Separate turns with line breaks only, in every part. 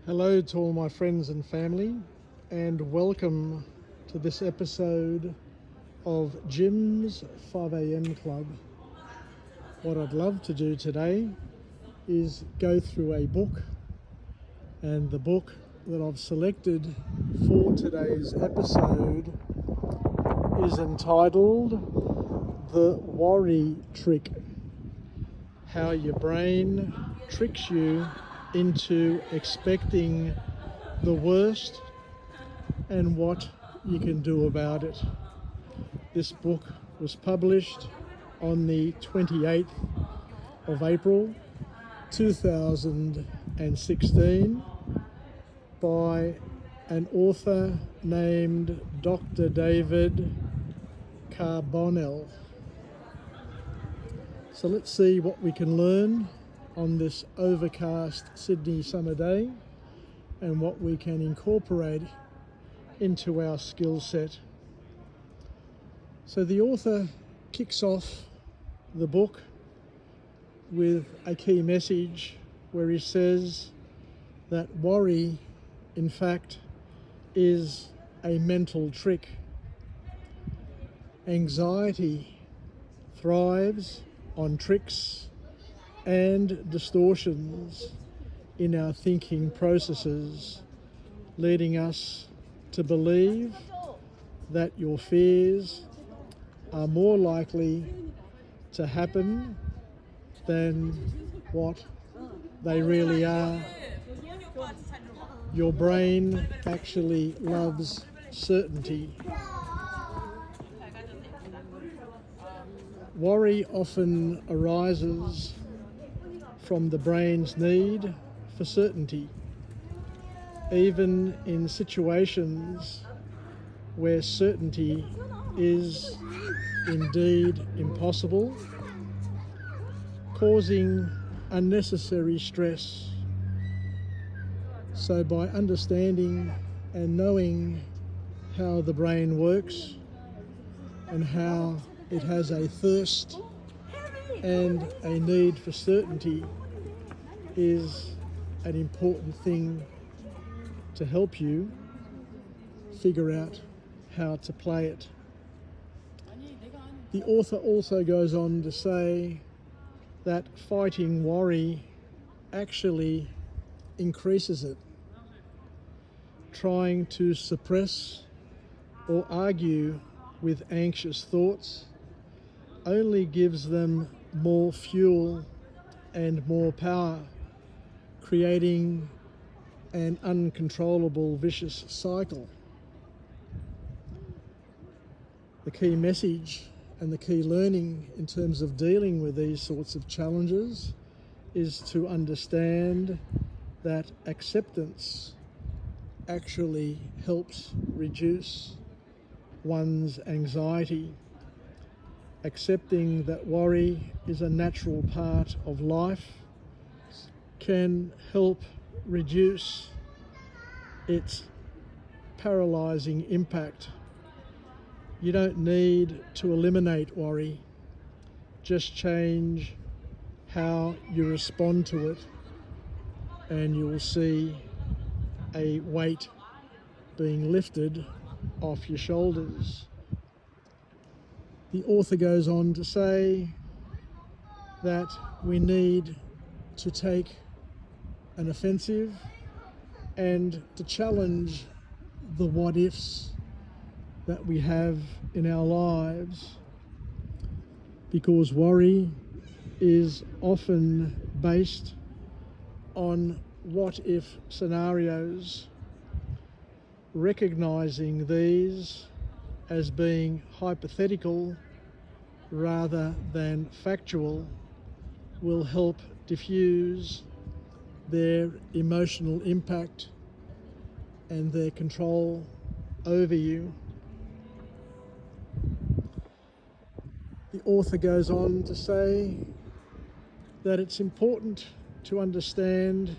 Hello to all my friends and family, and welcome to this episode of Jim's 5am Club. What I'd love to do today is go through a book, and the book that I've selected for today's episode is entitled The Worry Trick: How Your Brain Tricks You into expecting the worst and what you can do about it. This book was published on the 28th of April 2016 by an author named Dr. David Carbonell. So let's see what we can learn on this overcast Sydney summer day and what we can incorporate into our skill set. So the author kicks off the book with a key message where he says that worry, in fact, is a mental trick. Anxiety thrives on tricks and distortions in our thinking processes, leading us to believe that your fears are more likely to happen than what they really are. Your brain actually loves certainty. Worry often arises from the brain's need for certainty, even in situations where certainty is indeed impossible, causing unnecessary stress. So by understanding and knowing how the brain works and how it has a thirst and a need for certainty is an important thing to help you figure out how to play it. The author also goes on to say that fighting worry actually increases it. Trying to suppress or argue with anxious thoughts only gives them more fuel and more power, creating an uncontrollable vicious cycle. The key message and the key learning in terms of dealing with these sorts of challenges is to understand that acceptance actually helps reduce one's anxiety. Accepting that worry is a natural part of life can help reduce its paralyzing impact. You don't need to eliminate worry, just change how you respond to it, and you will see a weight being lifted off your shoulders. The author goes on to say that we need to take an offensive and to challenge the what-ifs that we have in our lives, because worry is often based on what-if scenarios. Recognizing these as being hypothetical rather than factual will help diffuse their emotional impact and their control over you. The author goes on to say that it's important to understand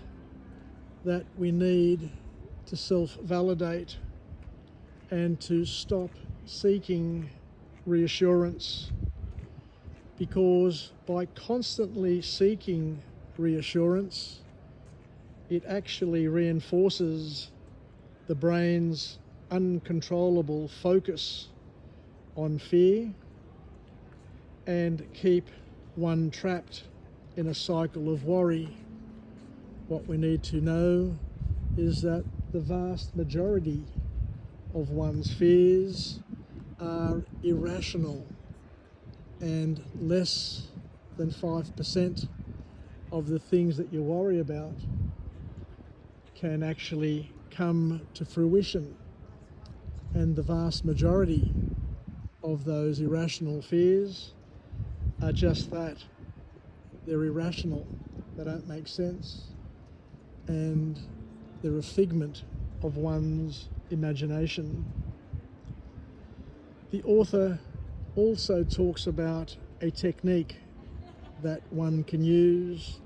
that we need to self-validate and to stop seeking reassurance, because by constantly seeking reassurance, it actually reinforces the brain's uncontrollable focus on fear and keep one trapped in a cycle of worry. What we need to know is that the vast majority of one's fears are irrational, and less than 5% of the things that you worry about can actually come to fruition. And the vast majority of those irrational fears are just that. They're irrational, they don't make sense, and they're a figment of one's imagination. The author also talks about a technique that one can use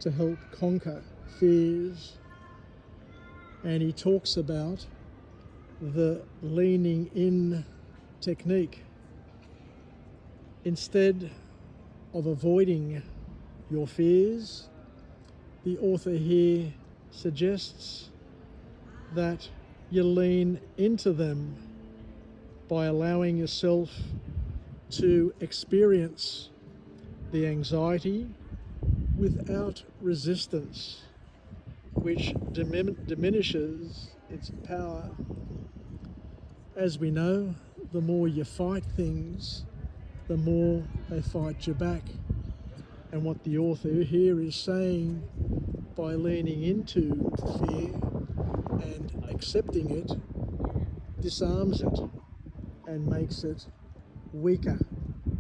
to help conquer fears, and he talks about the leaning in technique. Instead of avoiding your fears, the author here suggests that you lean into them by allowing yourself to experience the anxiety without resistance, which diminishes its power. As we know, the more you fight things, the more they fight you back. And what the author here is saying, by leaning into fear and accepting it, disarms it and makes it weaker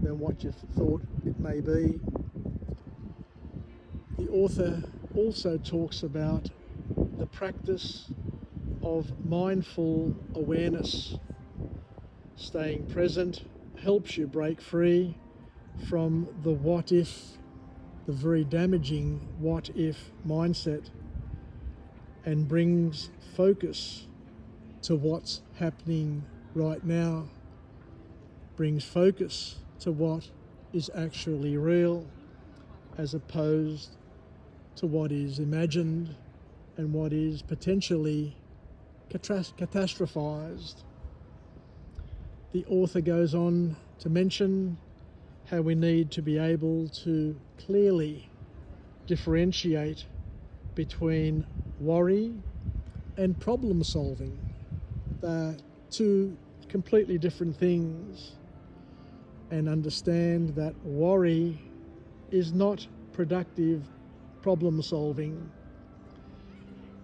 than what you thought it may be. The author also talks about the practice of mindful awareness. Staying present helps you break free from the what if, the very damaging what if mindset, and brings focus to what's happening right now, brings focus to what is actually real as opposed to what is imagined and what is potentially catastrophized. The author goes on to mention how we need to be able to clearly differentiate between worry and problem solving. They're two completely different things, and understand that worry is not productive problem solving.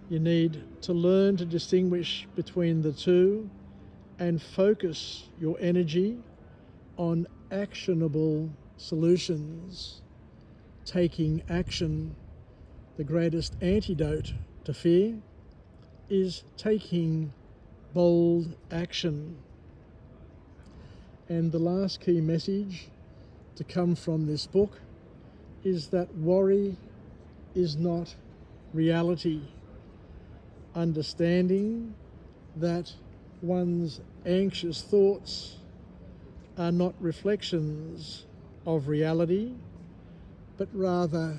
You need to learn to distinguish between the two and focus your energy on actionable solutions. Taking action, the greatest antidote to fear, is taking bold action. And the last key message to come from this book is that worry is not reality. Understanding that one's anxious thoughts are not reflections of reality, but rather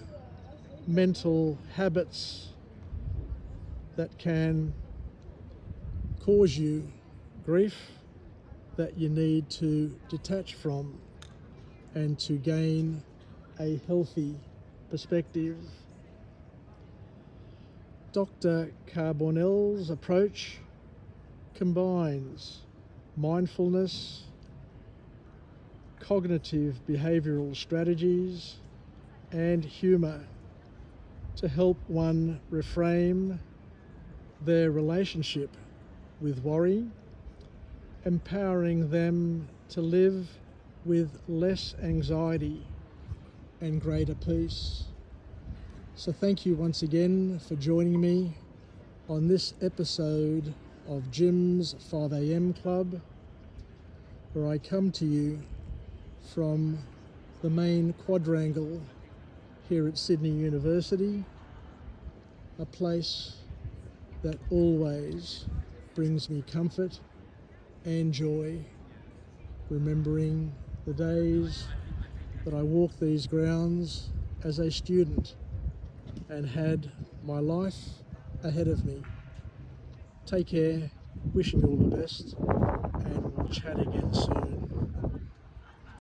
mental habits that can cause you grief that you need to detach from and to gain a healthy perspective. Dr. Carbonell's approach combines mindfulness, cognitive behavioural strategies, and humour to help one reframe their relationship with worry, empowering them to live with less anxiety and greater peace. So thank you once again for joining me on this episode of Jim's 5am Club, where I come to you from the main quadrangle here at Sydney University, a place that always brings me comfort and joy, remembering the days that I walked these grounds as a student and had my life ahead of me. Take care, wishing you all the best, and we'll chat again soon.